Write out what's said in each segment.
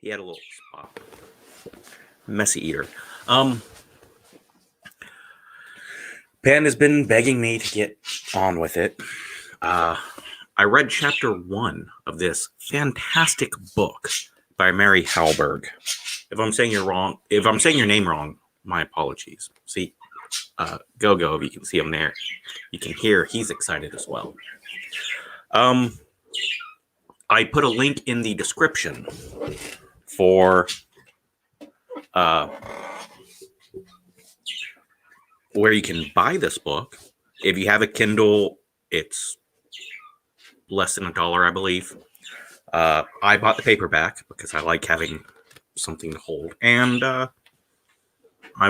He had a little spot. Messy eater. Pan has been begging me to get on with it. I read chapter 1 of this fantastic book by Mary Hallberg. If I'm saying your name wrong, my apologies. See, Go-Go, if you can see him there, you can hear he's excited as well. I put a link in the description for where you can buy this book. If you have a Kindle, it's less than $1, I believe. I bought the paperback because I like having something to hold, and I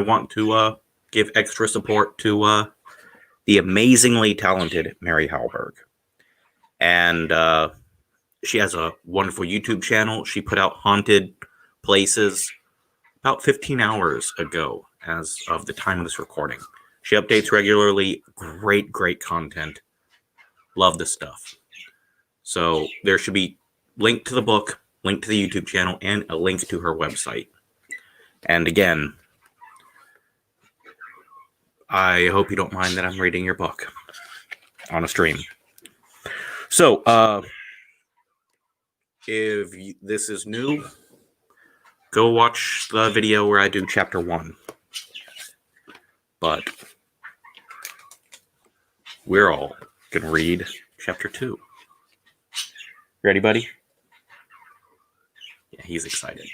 want to give extra support to the amazingly talented Mary Hallberg. And she has a wonderful YouTube channel. She put out Haunted Places about 15 hours ago as of the time of this recording. She updates regularly. Great content. Love this stuff. So there should be link to the book, link to the YouTube channel, and a link to her website. And again, I hope you don't mind that I'm reading your book on a stream. So, if this is new, go watch the video where I do chapter 1. But we're all going to read chapter 2. Ready, buddy? Yeah, he's excited.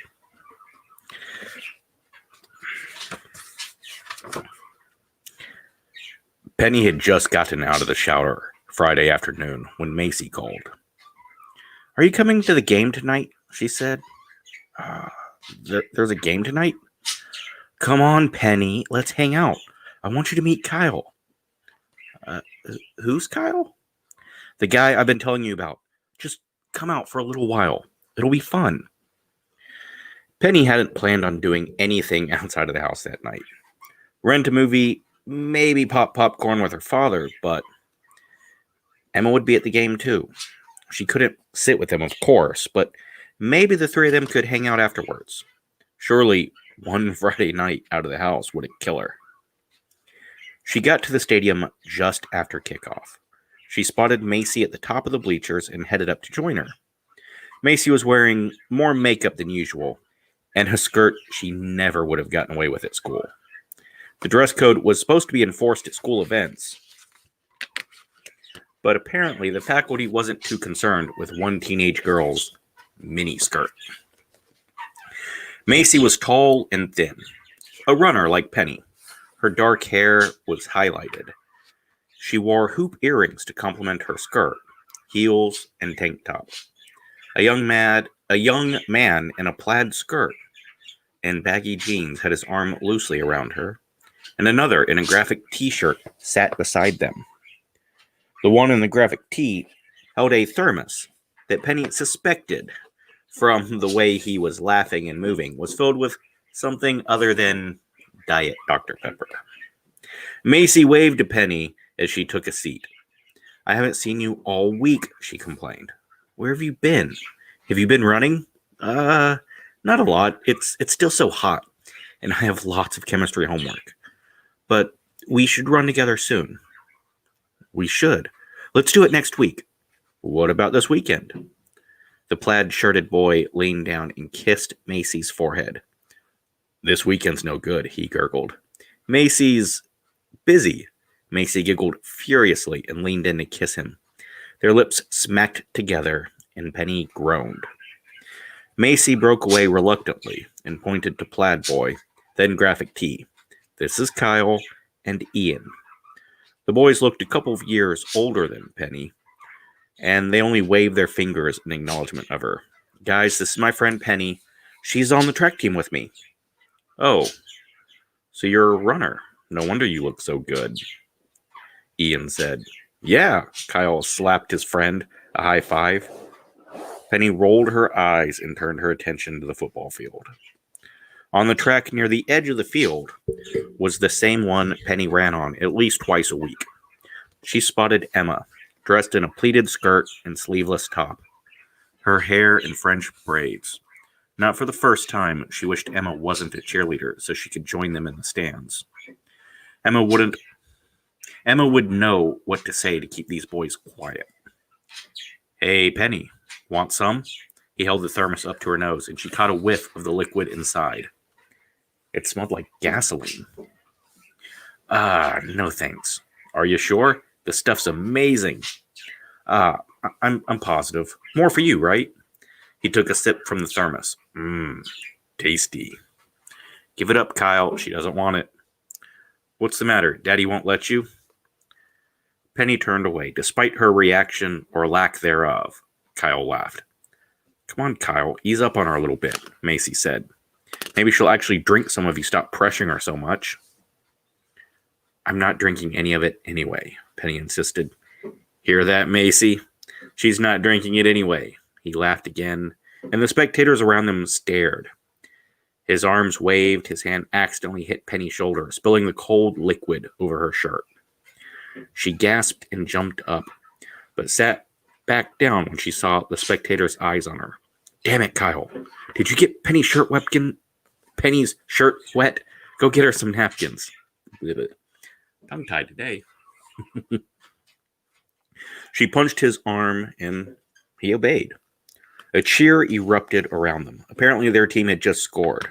Penny had just gotten out of the shower Friday afternoon when Macy called. "Are you coming to the game tonight?" she said. There's a game tonight? Come on, Penny. Let's hang out. I want you to meet Kyle. Who's Kyle? The guy I've been telling you about. Just come out for a little while. It'll be fun. Penny hadn't planned on doing anything outside of the house that night. Rent a movie, maybe pop popcorn with her father, but Emma would be at the game too. She couldn't sit with them, of course, but maybe the three of them could hang out afterwards. Surely one Friday night out of the house wouldn't kill her. She got to the stadium just after kickoff. She spotted Macy at the top of the bleachers and headed up to join her. Macy was wearing more makeup than usual, and a skirt she never would have gotten away with at school. The dress code was supposed to be enforced at school events, but apparently the faculty wasn't too concerned with one teenage girl's mini skirt. Macy was tall and thin, a runner like Penny. Her dark hair was highlighted. She wore hoop earrings to complement her skirt, heels, and tank top. A young man in a plaid skirt and baggy jeans had his arm loosely around her, and another in a graphic t-shirt sat beside them. The one in the graphic tee held a thermos that Penny suspected, from the way he was laughing and moving, was filled with something other than Diet Dr. Pepper. Macy waved to Penny as she took a seat. "I haven't seen you all week," she complained. "Where have you been? Have you been running?" Not a lot. It's still so hot, and I have lots of chemistry homework. But we should run together soon." "We should. Let's do it next week." "What about this weekend?" The plaid-shirted boy leaned down and kissed Macy's forehead. "This weekend's no good," he gurgled. "Macy's busy." Macy giggled furiously and leaned in to kiss him. Their lips smacked together, and Penny groaned. Macy broke away reluctantly and pointed to Plaid Boy, then Graphic Tee. "This is Kyle and Ian." The boys looked a couple of years older than Penny, and they only waved their fingers in acknowledgement of her. "Guys, this is my friend Penny. She's on the track team with me." "Oh, so you're a runner. No wonder you look so good," Ian said. "Yeah," Kyle slapped his friend a high five. Penny rolled her eyes and turned her attention to the football field. On the track near the edge of the field was the same one Penny ran on at least twice a week. She spotted Emma, dressed in a pleated skirt and sleeveless top, her hair in French braids. Not for the first time, she wished Emma wasn't a cheerleader so she could join them in the stands. Emma would know what to say to keep these boys quiet. Hey, Penny, want some? He held the thermos up to her nose, and she caught a whiff of the liquid inside. It smelled like gasoline. No thanks. Are you sure? The stuff's amazing. I'm positive. More for you, right? He took a sip from the thermos. Tasty. Give it up, Kyle. She doesn't want it. What's the matter? Daddy won't let you? Penny turned away, despite her reaction or lack thereof. Kyle laughed. Come on, Kyle, ease up on her a little bit, Macy said. Maybe she'll actually drink some if you stop pressuring her so much. I'm not drinking any of it anyway, Penny insisted. Hear that, Macy? She's not drinking it anyway. He laughed again, and the spectators around them stared. His arms waved, his hand accidentally hit Penny's shoulder, spilling the cold liquid over her shirt. She gasped and jumped up, but sat back down when she saw the spectators' eyes on her. Damn it, Kyle. Did you get Penny's shirt wet? Go get her some napkins. Tongue-tied today. She punched his arm, and he obeyed. A cheer erupted around them. Apparently their team had just scored.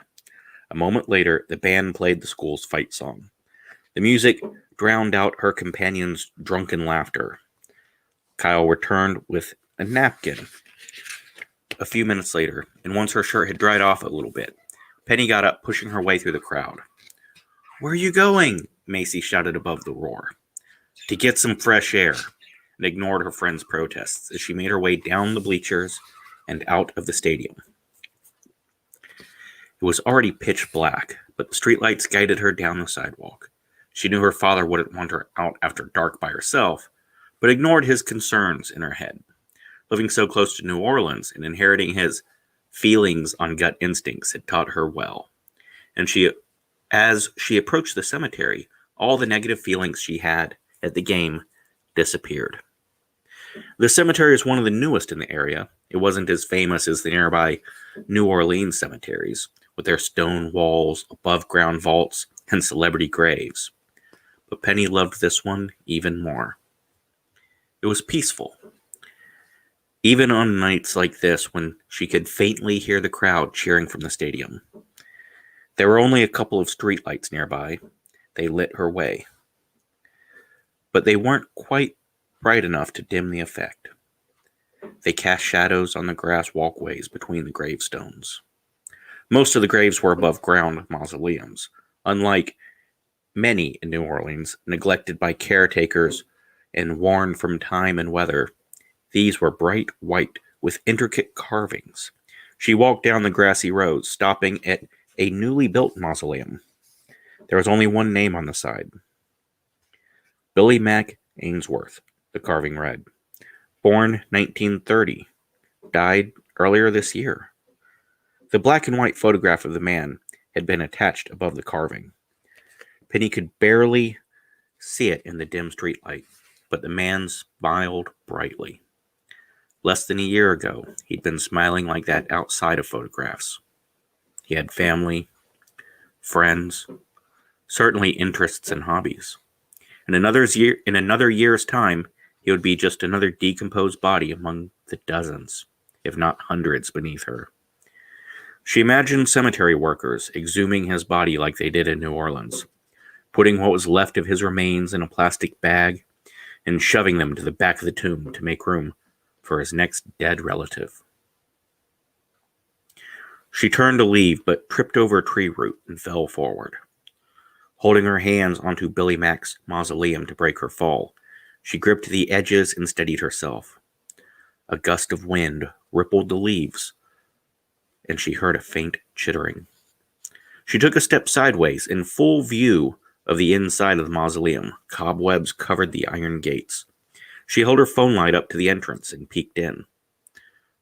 A moment later, the band played the school's fight song. The music drowned out her companion's drunken laughter. Kyle returned with a napkin a few minutes later, and once her shirt had dried off a little bit, Penny got up, pushing her way through the crowd. Where are you going? Macy shouted above the roar. To get some fresh air, and ignored her friend's protests as she made her way down the bleachers and out of the stadium. It was already pitch black, but the streetlights guided her down the sidewalk. She knew her father wouldn't want her out after dark by herself, but ignored his concerns in her head. Living so close to New Orleans and inheriting his feelings on gut instincts had taught her well. And as she approached the cemetery, all the negative feelings she had at the game disappeared. The cemetery is one of the newest in the area. It wasn't as famous as the nearby New Orleans cemeteries, with their stone walls, above-ground vaults, and celebrity graves. But Penny loved this one even more. It was peaceful. Even on nights like this when she could faintly hear the crowd cheering from the stadium. There were only a couple of streetlights nearby. They lit her way. But they weren't quite bright enough to dim the effect. They cast shadows on the grass walkways between the gravestones. Most of the graves were above-ground mausoleums, unlike many in New Orleans, neglected by caretakers and worn from time and weather. These were bright white with intricate carvings. She walked down the grassy road, stopping at a newly built mausoleum. There was only one name on the side. Billy Mack Ainsworth, the carving read. Born 1930. Died earlier this year. The black and white photograph of the man had been attached above the carving. Penny could barely see it in the dim streetlight, but the man smiled brightly. Less than a year ago, he'd been smiling like that outside of photographs. He had family, friends, certainly interests and hobbies. In another year's time, he would be just another decomposed body among the dozens, if not hundreds, beneath her. She imagined cemetery workers exhuming his body like they did in New Orleans, putting what was left of his remains in a plastic bag and shoving them to the back of the tomb to make room for his next dead relative. She turned to leave, but tripped over a tree root and fell forward. Holding her hands onto Billy Mack's mausoleum to break her fall, she gripped the edges and steadied herself. A gust of wind rippled the leaves, and she heard a faint chittering. She took a step sideways in full view of the inside of the mausoleum. Cobwebs covered the iron gates. She held her phone light up to the entrance and peeked in.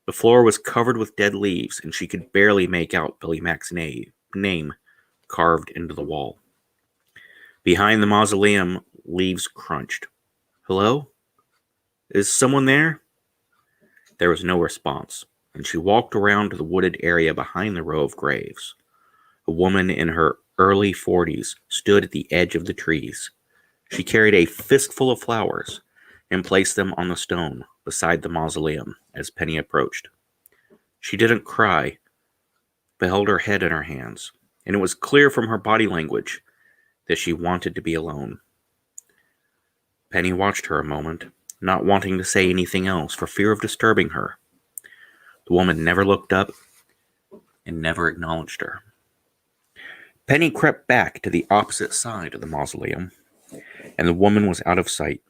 The floor was covered with dead leaves, and she could barely make out Billy Mack's name carved into the wall. Behind the mausoleum, leaves crunched. Hello? Is someone there? There was no response, and she walked around to the wooded area behind the row of graves. A woman in her early 40s stood at the edge of the trees. She carried a fistful of flowers and placed them on the stone beside the mausoleum as Penny approached. She didn't cry, but held her head in her hands, and it was clear from her body language that she wanted to be alone. Penny watched her a moment, not wanting to say anything else for fear of disturbing her. The woman never looked up and never acknowledged her. Penny crept back to the opposite side of the mausoleum, and the woman was out of sight.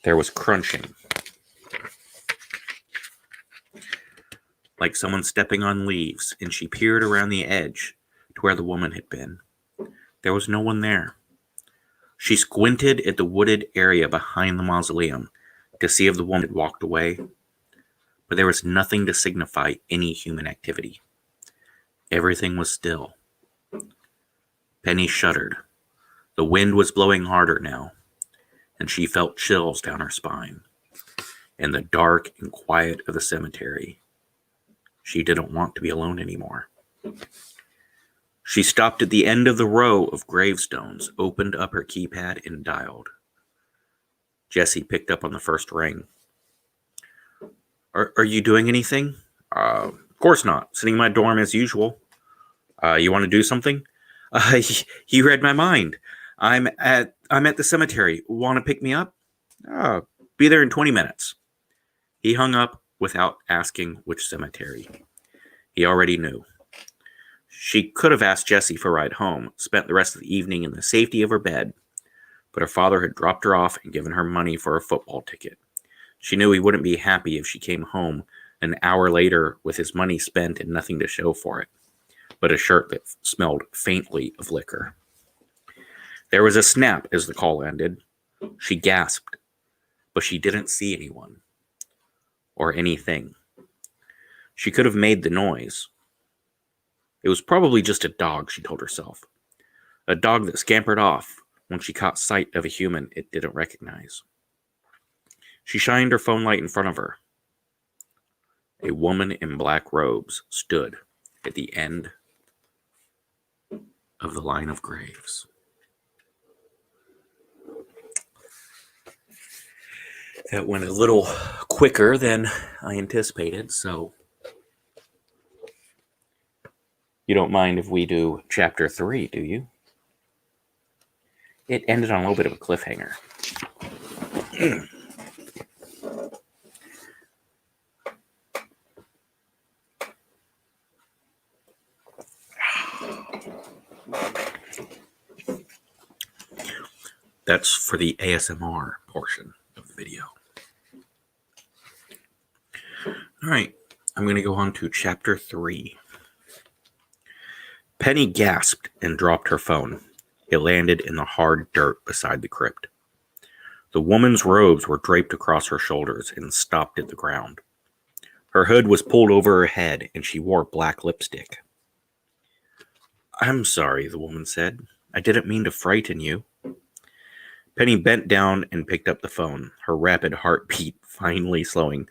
There was crunching, like someone stepping on leaves, and she peered around the edge to where the woman had been. There was no one there. She squinted at the wooded area behind the mausoleum to see if the woman had walked away, but there was nothing to signify any human activity. Everything was still. Penny shuddered. The wind was blowing harder now, and she felt chills down her spine. In the dark and quiet of the cemetery, she didn't want to be alone anymore. She stopped at the end of the row of gravestones, opened up her keypad, and dialed. Jesse picked up on the first ring. Are you doing anything? Of course not. Sitting in my dorm as usual. You want to do something? You read my mind. I'm at the cemetery. Want to pick me up? Be there in 20 minutes. He hung up without asking which cemetery. He already knew. She could have asked Jessie for a ride home, spent the rest of the evening in the safety of her bed, but her father had dropped her off and given her money for a football ticket. She knew he wouldn't be happy if she came home an hour later with his money spent and nothing to show for it, but a shirt that smelled faintly of liquor. There was a snap as the call ended. She gasped, but she didn't see anyone or anything. She could have made the noise. It was probably just a dog, she told herself. A dog that scampered off when she caught sight of a human it didn't recognize. She shined her phone light in front of her. A woman in black robes stood at the end of the line of graves. That went a little quicker than I anticipated, so you don't mind if we do chapter 3, do you? It ended on a little bit of a cliffhanger. That's for the ASMR portion of the video. All right, I'm going to go on to chapter 3. Penny gasped and dropped her phone. It landed in the hard dirt beside the crypt. The woman's robes were draped across her shoulders and stopped at the ground. Her hood was pulled over her head, and she wore black lipstick. "I'm sorry," the woman said. "I didn't mean to frighten you." Penny bent down and picked up the phone, her rapid heartbeat finally slowing.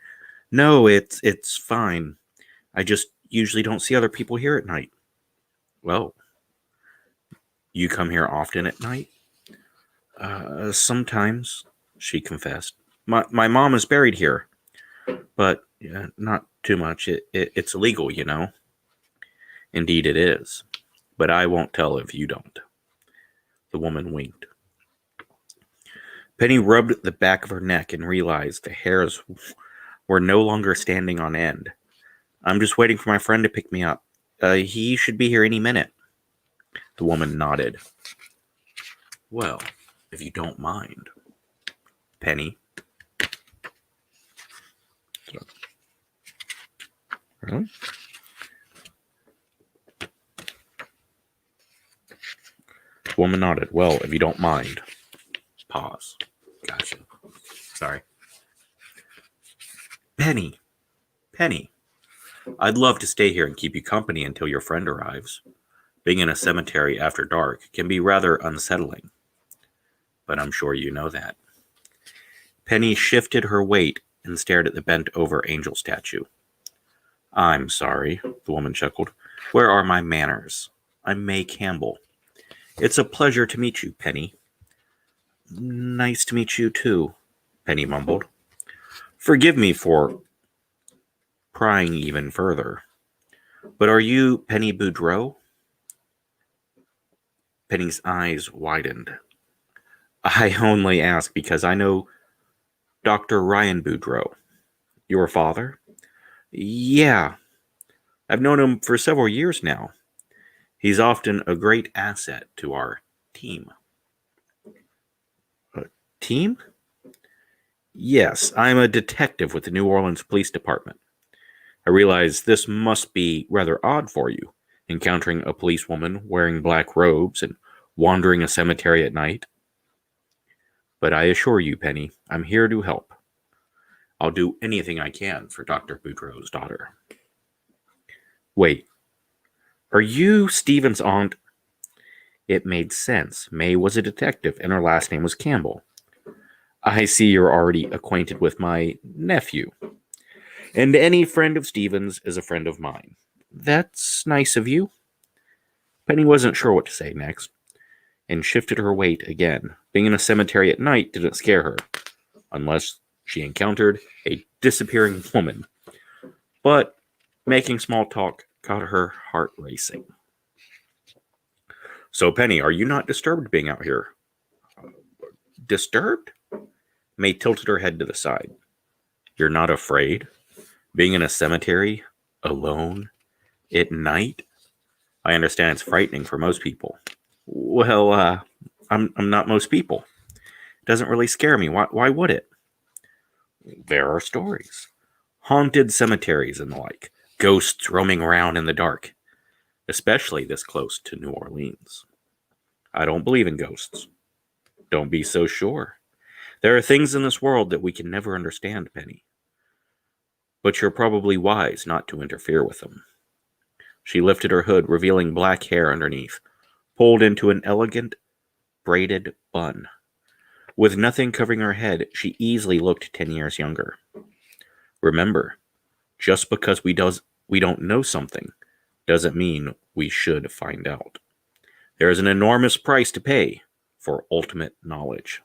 "No, it's fine. I just usually don't see other people here at night." "Well, you come here often at night?" Sometimes," she confessed. My mom is buried here, but not too much. It's illegal, you know." "Indeed it is, but I won't tell if you don't." The woman winked. Penny rubbed the back of her neck and realized the hairs were no longer standing on end. "I'm just waiting for my friend to pick me up. He should be here any minute." The woman nodded. "Well, if you don't mind, Penny." Really? The woman nodded. "Well, if you don't mind." Pause. Gotcha. Sorry. Penny. I'd love to stay here and keep you company until your friend arrives. Being in a cemetery after dark can be rather unsettling, but I'm sure you know that. Penny shifted her weight and stared at the bent-over angel statue. I'm sorry, the woman chuckled. Where are my manners? I'm May Campbell. It's a pleasure to meet you, Penny. Nice to meet you, too, Penny mumbled. Forgive me for prying even further, but are you Penny Boudreau? Penny's eyes widened. I only ask because I know Dr. Ryan Boudreau. Your father? Yeah, I've known him for several years now. He's often a great asset to our team. Team? Yes, I'm a detective with the New Orleans Police Department. I realize this must be rather odd for you, encountering a policewoman wearing black robes and wandering a cemetery at night. But I assure you, Penny, I'm here to help. I'll do anything I can for Dr. Boudreau's daughter. Wait, are you Stephen's aunt? It made sense. May was a detective, and her last name was Campbell. I see you're already acquainted with my nephew. And any friend of Stephen's is a friend of mine. That's nice of you. Penny wasn't sure what to say next, and shifted her weight again. Being in a cemetery at night didn't scare her, unless she encountered a disappearing woman. But making small talk got her heart racing. So, Penny, are you not disturbed being out here? Disturbed? May tilted her head to the side. You're not afraid? Being in a cemetery, alone, at night? I understand it's frightening for most people. Well, I'm not most people. It doesn't really scare me. Why would it? There are stories. Haunted cemeteries and the like. Ghosts roaming around in the dark. Especially this close to New Orleans. I don't believe in ghosts. Don't be so sure. There are things in this world that we can never understand, Penny. But you're probably wise not to interfere with them. She lifted her hood, revealing black hair underneath, pulled into an elegant, braided bun. With nothing covering her head, she easily looked 10 years younger. Remember, just because we don't know something doesn't mean we should find out. There is an enormous price to pay for ultimate knowledge.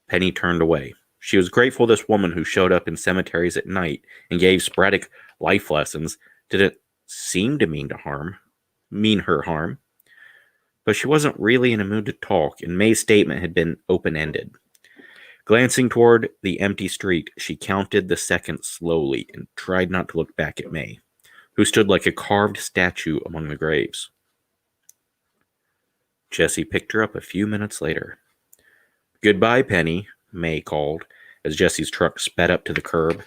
Penny turned away. She was grateful this woman who showed up in cemeteries at night and gave sporadic life lessons didn't seem to mean her harm. But she wasn't really in a mood to talk, and May's statement had been open-ended. Glancing toward the empty street, she counted the seconds slowly and tried not to look back at May, who stood like a carved statue among the graves. Jessie picked her up a few minutes later. Goodbye, Penny, May called, as Jessie's truck sped up to the curb.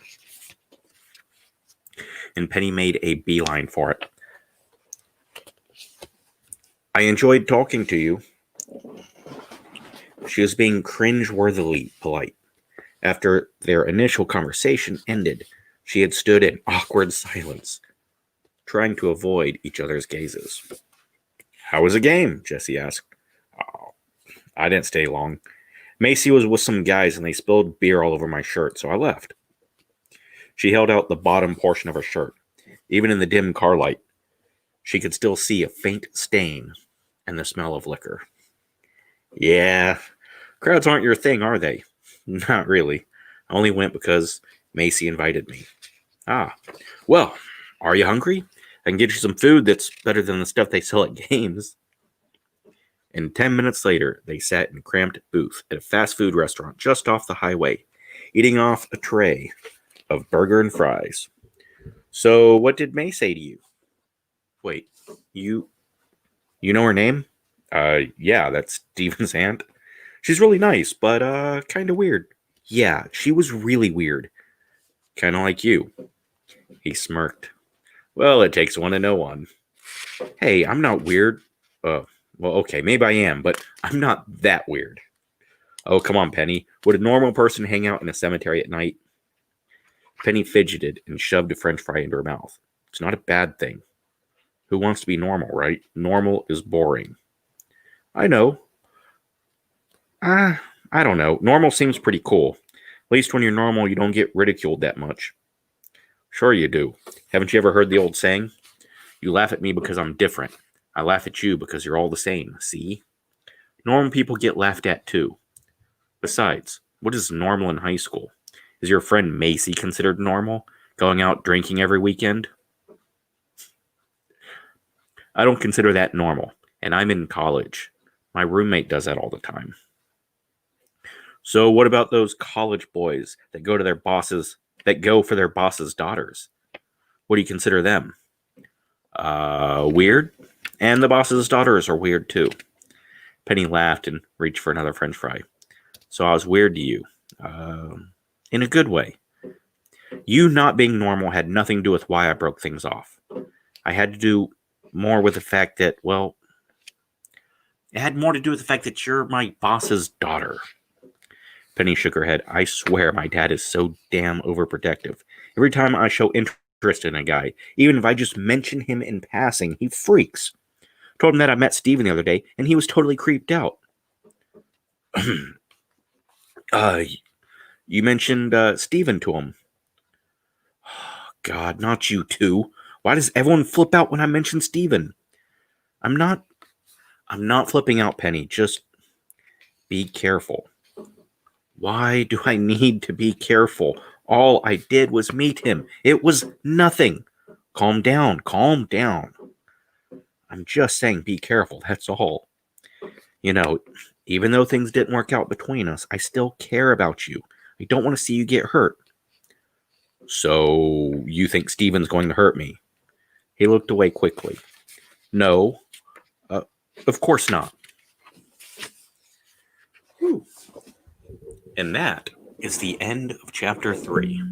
And Penny made a beeline for it. I enjoyed talking to you. She was being cringe-worthily polite. After their initial conversation ended, she had stood in awkward silence, trying to avoid each other's gazes. How was the game? Jessie asked. Oh, I didn't stay long. Macy was with some guys and they spilled beer all over my shirt, so I left. She held out the bottom portion of her shirt. Even in the dim car light, she could still see a faint stain and the smell of liquor. Yeah, crowds aren't your thing, are they? Not really. I only went because Macy invited me. Ah, well, are you hungry? I can get you some food that's better than the stuff they sell at games. And 10 minutes later, they sat in a cramped booth at a fast food restaurant just off the highway, eating off a tray of burger and fries. So, what did May say to you? Wait, you know her name? Yeah, that's Steven's aunt. She's really nice, but kind of weird. Yeah, she was really weird. Kind of like you. He smirked. Well, it takes one to know one. Hey, I'm not weird. Well, okay, maybe I am, but I'm not that weird. Oh, come on, Penny. Would a normal person hang out in a cemetery at night? Penny fidgeted and shoved a french fry into her mouth. It's not a bad thing. Who wants to be normal, right? Normal is boring. I know. I don't know. Normal seems pretty cool. At least when you're normal, you don't get ridiculed that much. Sure you do. Haven't you ever heard the old saying? You laugh at me because I'm different. I laugh at you because you're all the same, see? Normal people get laughed at too. Besides, what is normal in high school? Is your friend Macy considered normal? Going out drinking every weekend? I don't consider that normal, and I'm in college. My roommate does that all the time. So what about those college boys that go for their bosses' daughters? What do you consider them? Weird? And the boss's daughters are weird too. Penny laughed and reached for another french fry. So I was weird to you. In a good way. You not being normal had nothing to do with why I broke things off. I had to do more with the fact that, well, it had more to do with the fact that you're my boss's daughter. Penny shook her head. I swear my dad is so damn overprotective. Every time I show interest in a guy, even if I just mention him in passing, he freaks. Told him that I met Steven the other day, and he was totally creeped out. You mentioned Steven to him. God, not you too. Why does everyone flip out when I mention Steven? I'm not flipping out, Penny. Just be careful. Why do I need to be careful? All I did was meet him. It was nothing. Calm down. Calm down. I'm just saying be careful. That's all. You know, even though things didn't work out between us, I still care about you. I don't want to see you get hurt. So, you think Steven's going to hurt me? He looked away quickly. No, of course not. Whew. And that is the end of chapter 3.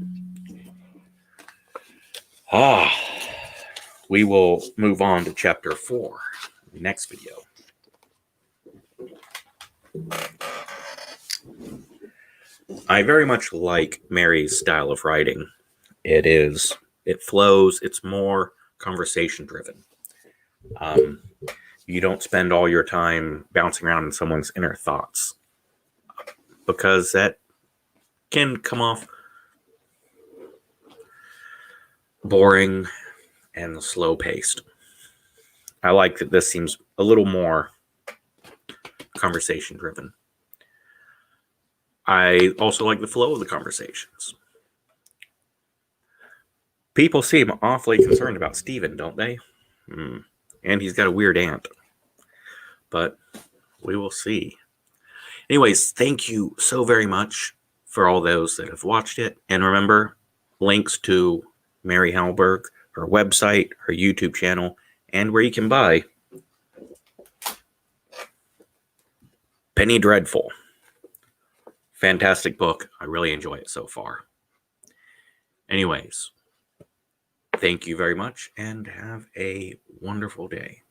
We will move on to chapter 4 in the next video. I very much like Mary's style of writing. It flows, it's more conversation driven. You don't spend all your time bouncing around in someone's inner thoughts, because that can come off boring and slow paced. I like that this seems a little more conversation driven. I also like the flow of the conversations. People seem awfully concerned about Steven, don't they? And he's got a weird aunt. But we will see. Anyways, thank you so very much for all those that have watched it. And remember, links to Mary Hallberg, her website, her YouTube channel, and where you can buy Penny Dreadful. Fantastic book. I really enjoy it so far. Anyways, thank you very much and have a wonderful day.